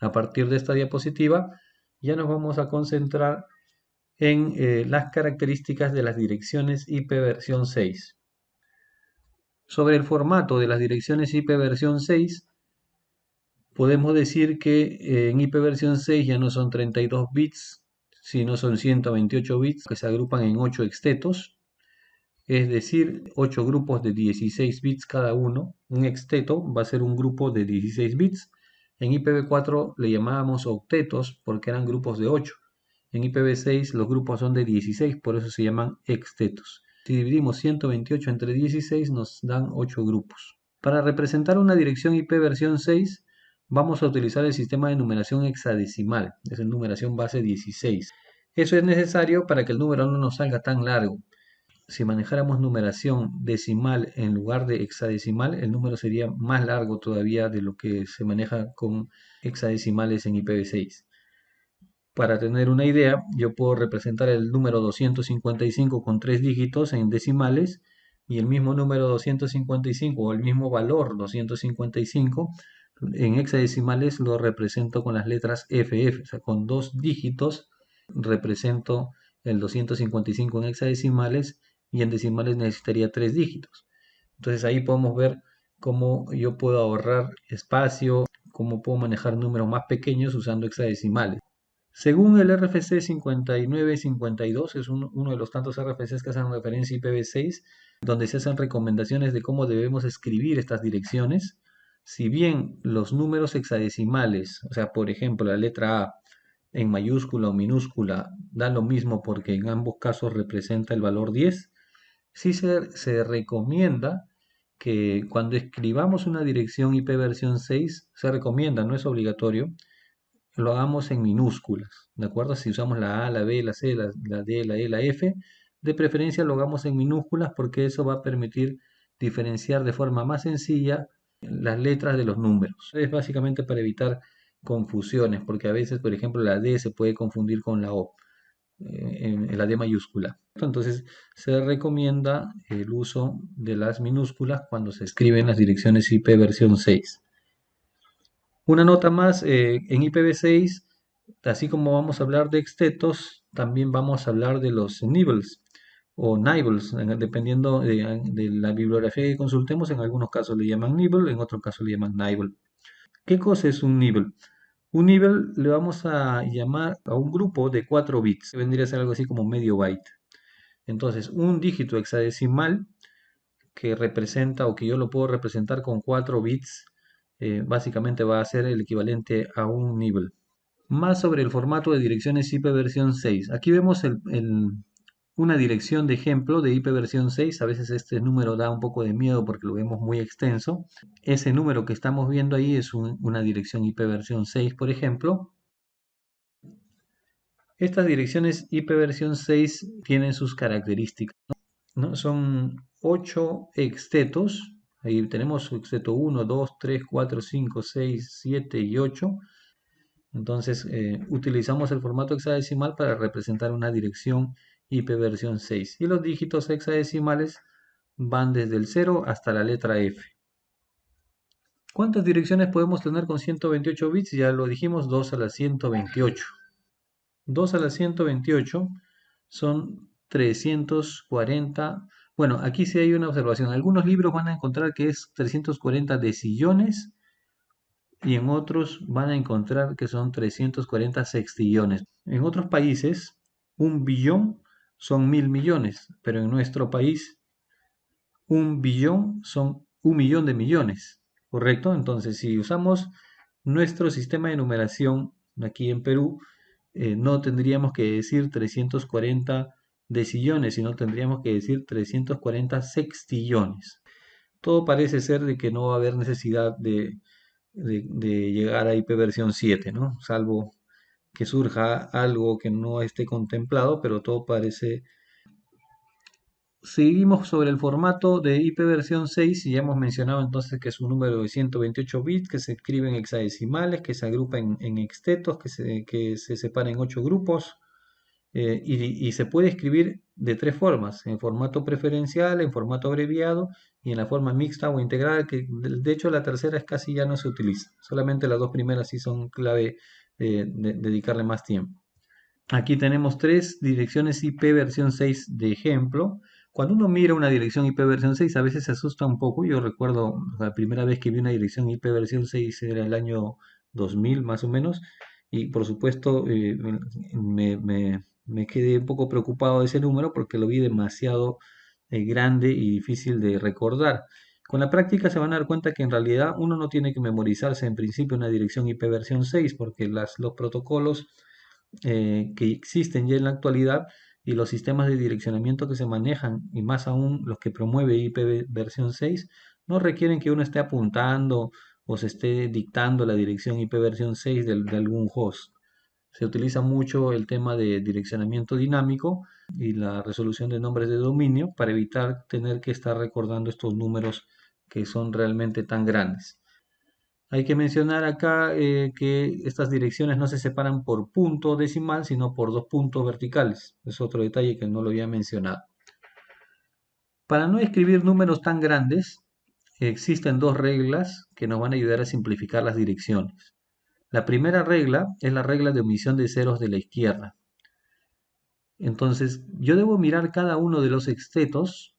A partir de esta diapositiva ya nos vamos a concentrar en las características de las direcciones IP versión 6. Sobre el formato de las direcciones IP versión 6, podemos decir que en IP versión 6 ya no son 32 bits, sino son 128 bits que se agrupan en 8 extetos, es decir, 8 grupos de 16 bits cada uno. Un exteto va a ser un grupo de 16 bits. En IPv4 le llamábamos octetos porque eran grupos de 8. En IPv6 los grupos son de 16, por eso se llaman extetos. Si dividimos 128 entre 16 nos dan 8 grupos. Para representar una dirección IP versión 6 vamos a utilizar el sistema de numeración hexadecimal, es la numeración base 16. Eso es necesario para que el número no nos salga tan largo. Si manejáramos numeración decimal en lugar de hexadecimal, el número sería más largo todavía de lo que se maneja con hexadecimales en IPv6. Para tener una idea, yo puedo representar el número 255 con 3 dígitos en decimales y el mismo número 255 o el mismo valor 255 en hexadecimales lo represento con las letras FF, o sea, con 2 dígitos represento el 255 en hexadecimales y en decimales necesitaría 3 dígitos. Entonces ahí podemos ver cómo yo puedo ahorrar espacio, cómo puedo manejar números más pequeños usando hexadecimales. Según el RFC 5952, es uno de los tantos RFCs que hacen referencia a IPv6, donde se hacen recomendaciones de cómo debemos escribir estas direcciones. Si bien los números hexadecimales, o sea, por ejemplo, la letra A en mayúscula o minúscula da lo mismo porque en ambos casos representa el valor 10, sí se recomienda que cuando escribamos una dirección IP versión 6, se recomienda, no es obligatorio, lo hagamos en minúsculas, ¿de acuerdo? Si usamos la A, la B, la C, la D, la E, la F, de preferencia lo hagamos en minúsculas porque eso va a permitir diferenciar de forma más sencilla las letras de los números. Es básicamente para evitar confusiones, porque a veces, por ejemplo, la D se puede confundir con la O, en la D mayúscula. Entonces, se recomienda el uso de las minúsculas cuando se escriben las direcciones IP versión 6. Una nota más, en IPv6, así como vamos a hablar de extetos, también vamos a hablar de los nibbles o nibbles, dependiendo de la bibliografía que consultemos. En algunos casos le llaman nibble, en otros casos le llaman nibble. ¿Qué cosa es un nibble? Un nibble le vamos a llamar a un grupo de 4 bits, que vendría a ser algo así como medio byte. Entonces, un dígito hexadecimal que representa o que yo lo puedo representar con 4 bits, básicamente va a ser el equivalente a un nibble. Más sobre el formato de direcciones IP versión 6. Aquí vemos una dirección de ejemplo de IP versión 6. A veces este número da un poco de miedo porque lo vemos muy extenso. Ese número que estamos viendo ahí es una dirección IP versión 6, por ejemplo. Estas direcciones IP versión 6 tienen sus características, ¿no? Son 8 extetos. Ahí tenemos exteto 1, 2, 3, 4, 5, 6, 7 y 8. Entonces, utilizamos el formato hexadecimal para representar una dirección IP versión 6. Y los dígitos hexadecimales van desde el 0 hasta la letra F. ¿Cuántas direcciones podemos tener con 128 bits? Ya lo dijimos, 2 a la 128. 2 a la 128 son 340. Bueno, aquí sí hay una observación. Algunos libros van a encontrar que es 340 decillones y en otros van a encontrar que son 340 sextillones. En otros países, un billón son 1000 millones, pero en nuestro país, un billón son 1 millón de millones, ¿correcto? Entonces, si usamos nuestro sistema de numeración aquí en Perú, no tendríamos que decir 340 decillones, sino tendríamos que decir 340 sextillones. Todo parece ser de que no va a haber necesidad de llegar a IP versión 7, ¿no? Salvo que surja algo que no esté contemplado, pero todo parece. Seguimos sobre el formato de IP versión 6 y ya hemos mencionado entonces que es un número de 128 bits que se escribe en hexadecimales, que se agrupa en extetos, que se separa en 8 grupos. y se puede escribir de tres formas: en formato preferencial, en formato abreviado y en la forma mixta o integrada, que de hecho la tercera es casi ya no se utiliza. Solamente las dos primeras sí son clave de dedicarle más tiempo. Aquí tenemos tres direcciones IP versión 6 de ejemplo. Cuando uno mira una dirección IP versión 6, a veces se asusta un poco. Yo recuerdo la primera vez que vi una dirección IP versión 6 era el año 2000 más o menos. Y por supuesto me quedé un poco preocupado de ese número porque lo vi demasiado grande y difícil de recordar. Con la práctica se van a dar cuenta que en realidad uno no tiene que memorizarse en principio una dirección IP versión 6 porque los protocolos que existen ya en la actualidad y los sistemas de direccionamiento que se manejan, y más aún los que promueve IP versión 6, no requieren que uno esté apuntando o se esté dictando la dirección IP versión 6 de algún host. Se utiliza mucho el tema de direccionamiento dinámico y la resolución de nombres de dominio para evitar tener que estar recordando estos números que son realmente tan grandes. Hay que mencionar acá que estas direcciones no se separan por punto decimal, sino por dos puntos verticales. Es otro detalle que no lo había mencionado. Para no escribir números tan grandes, existen dos reglas que nos van a ayudar a simplificar las direcciones. La primera regla es la regla de omisión de ceros de la izquierda. Entonces, yo debo mirar cada uno de los sextetos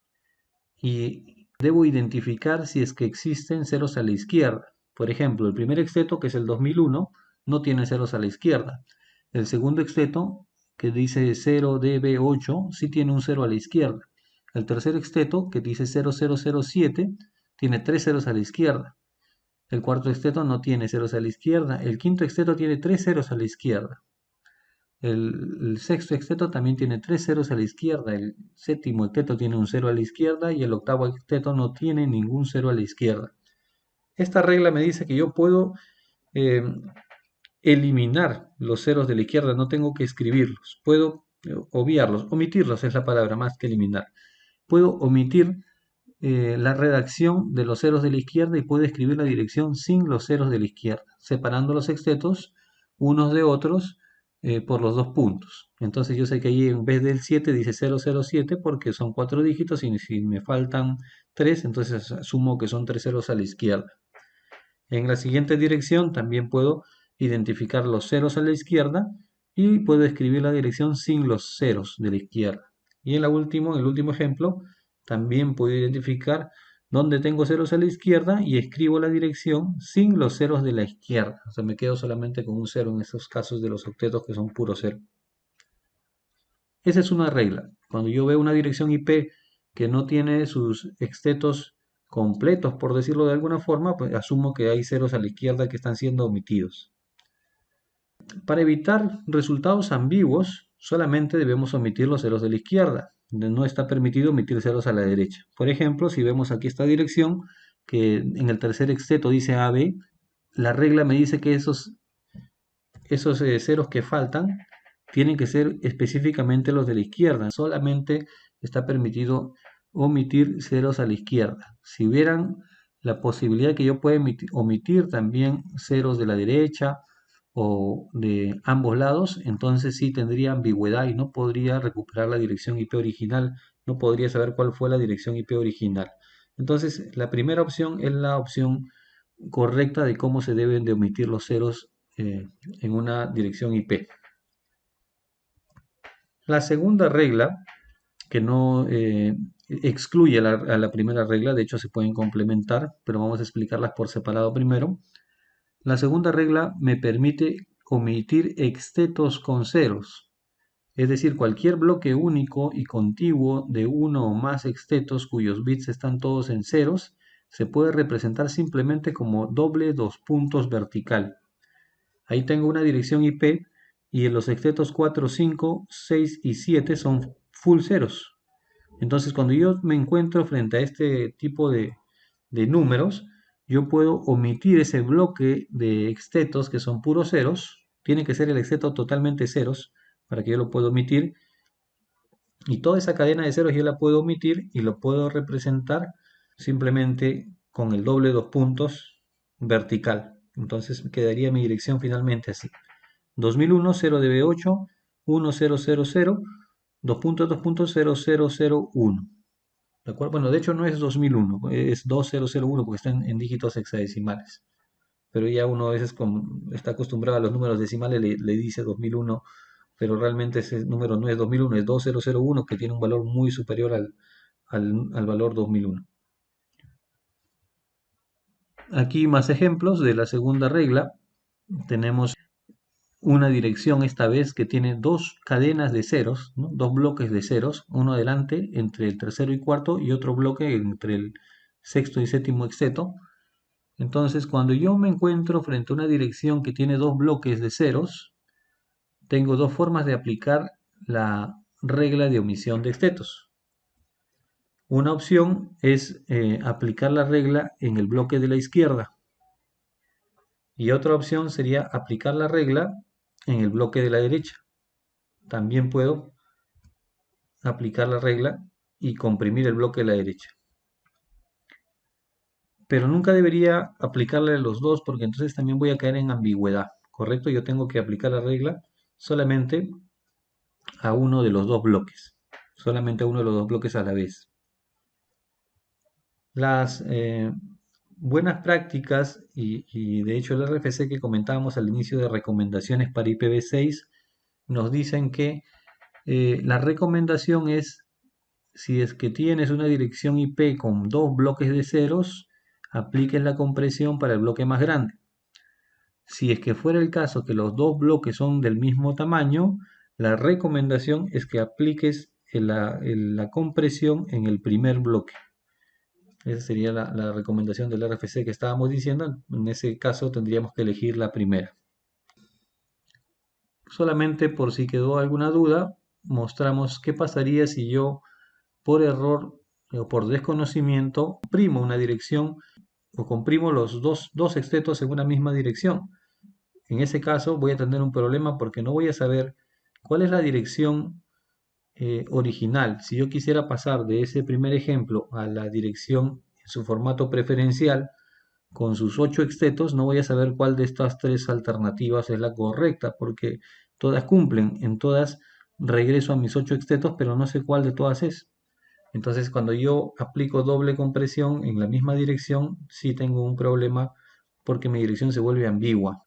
y debo identificar si es que existen ceros a la izquierda. Por ejemplo, el primer exteto, que es el 2001, no tiene ceros a la izquierda. El segundo exteto, que dice 0DB8, sí tiene un cero a la izquierda. El tercer exteto, que dice 0007, tiene tres ceros a la izquierda. El cuarto exteto no tiene ceros a la izquierda. El quinto exteto tiene tres ceros a la izquierda. El sexto exteto también tiene tres ceros a la izquierda. El séptimo exteto tiene un cero a la izquierda y el octavo exteto no tiene ningún cero a la izquierda. Esta regla me dice que yo puedo eh, eliminar los ceros de la izquierda, no tengo que escribirlos, puedo obviarlos, omitirlos es la palabra más que eliminar. Puedo omitir la redacción de los ceros de la izquierda y puedo escribir la dirección sin los ceros de la izquierda, separando los extetos unos de otros por los dos puntos. Entonces yo sé que ahí en vez del 7 dice 007 porque son cuatro dígitos y si me faltan 3, entonces asumo que son tres ceros a la izquierda. En la siguiente dirección también puedo identificar los ceros a la izquierda y puedo escribir la dirección sin los ceros de la izquierda. Y en el último ejemplo, también puedo identificar dónde tengo ceros a la izquierda y escribo la dirección sin los ceros de la izquierda. O sea, me quedo solamente con un cero en esos casos de los octetos que son puro cero. Esa es una regla. Cuando yo veo una dirección IP que no tiene sus extetos completos, por decirlo de alguna forma, pues asumo que hay ceros a la izquierda que están siendo omitidos. Para evitar resultados ambiguos, solamente debemos omitir los ceros de la izquierda. No está permitido omitir ceros a la derecha. Por ejemplo, si vemos aquí esta dirección, que en el tercer exteto dice AB, la regla me dice que esos ceros que faltan tienen que ser específicamente los de la izquierda. Solamente está permitido omitir ceros a la izquierda. Si hubieran la posibilidad que yo pueda omitir también ceros de la derecha o de ambos lados, entonces sí tendría ambigüedad y no podría recuperar la dirección IP original, no podría saber cuál fue la dirección IP original. Entonces, la primera opción es la opción correcta de cómo se deben de omitir los ceros en una dirección IP. La segunda regla, que no excluye a la primera regla, de hecho se pueden complementar, pero vamos a explicarlas por separado primero. La segunda regla me permite omitir extetos con ceros, es decir, cualquier bloque único y contiguo de uno o más extetos cuyos bits están todos en ceros, se puede representar simplemente como doble dos puntos vertical. Ahí tengo una dirección IP y en los extetos 4, 5, 6 y 7 son full ceros. Entonces, cuando yo me encuentro frente a este tipo de números, yo puedo omitir ese bloque de extetos que son puros ceros. Tiene que ser el exteto totalmente ceros para que yo lo pueda omitir. Y toda esa cadena de ceros yo la puedo omitir y lo puedo representar simplemente con el doble dos puntos vertical. Entonces quedaría mi dirección finalmente así. 2001 0DB8 1000, 2.2.0001. ¿De acuerdo? Bueno, de hecho no es 2001, es 2001 porque están en dígitos hexadecimales. Pero ya uno a veces está acostumbrado a los números decimales, le dice 2001, pero realmente ese número no es 2001, es 2001 que tiene un valor muy superior al valor 2001. Aquí más ejemplos de la segunda regla. Tenemos una dirección esta vez que tiene dos cadenas de ceros, ¿no? Dos bloques de ceros, uno adelante entre el tercero y cuarto y otro bloque entre el sexto y séptimo exteto. Entonces, cuando yo me encuentro frente a una dirección que tiene dos bloques de ceros, tengo dos formas de aplicar la regla de omisión de extetos. Una opción es aplicar la regla en el bloque de la izquierda y otra opción sería aplicar la regla en el bloque de la derecha. También puedo aplicar la regla y comprimir el bloque de la derecha. Pero nunca debería aplicarle a los dos porque entonces también voy a caer en ambigüedad, ¿correcto? Yo tengo que aplicar la regla solamente a uno de los dos bloques, solamente a uno de los dos bloques a la vez. Las buenas prácticas y de hecho el RFC que comentábamos al inicio de recomendaciones para IPv6 nos dicen que la recomendación es, si es que tienes una dirección IP con dos bloques de ceros, apliques la compresión para el bloque más grande. Si es que fuera el caso que los dos bloques son del mismo tamaño, la recomendación es que apliques la compresión en el primer bloque. Esa sería la recomendación del RFC que estábamos diciendo. En ese caso tendríamos que elegir la primera. Solamente por si quedó alguna duda, mostramos qué pasaría si yo por error o por desconocimiento comprimo una dirección o comprimo los dos extetos en una misma dirección. En ese caso voy a tener un problema porque no voy a saber cuál es la dirección original. Si yo quisiera pasar de ese primer ejemplo a la dirección en su formato preferencial con sus 8 extetos, no voy a saber cuál de estas tres alternativas es la correcta porque todas cumplen, en todas regreso a mis 8 extetos, pero no sé cuál de todas es. Entonces, cuando yo aplico doble compresión en la misma dirección, sí tengo un problema porque mi dirección se vuelve ambigua.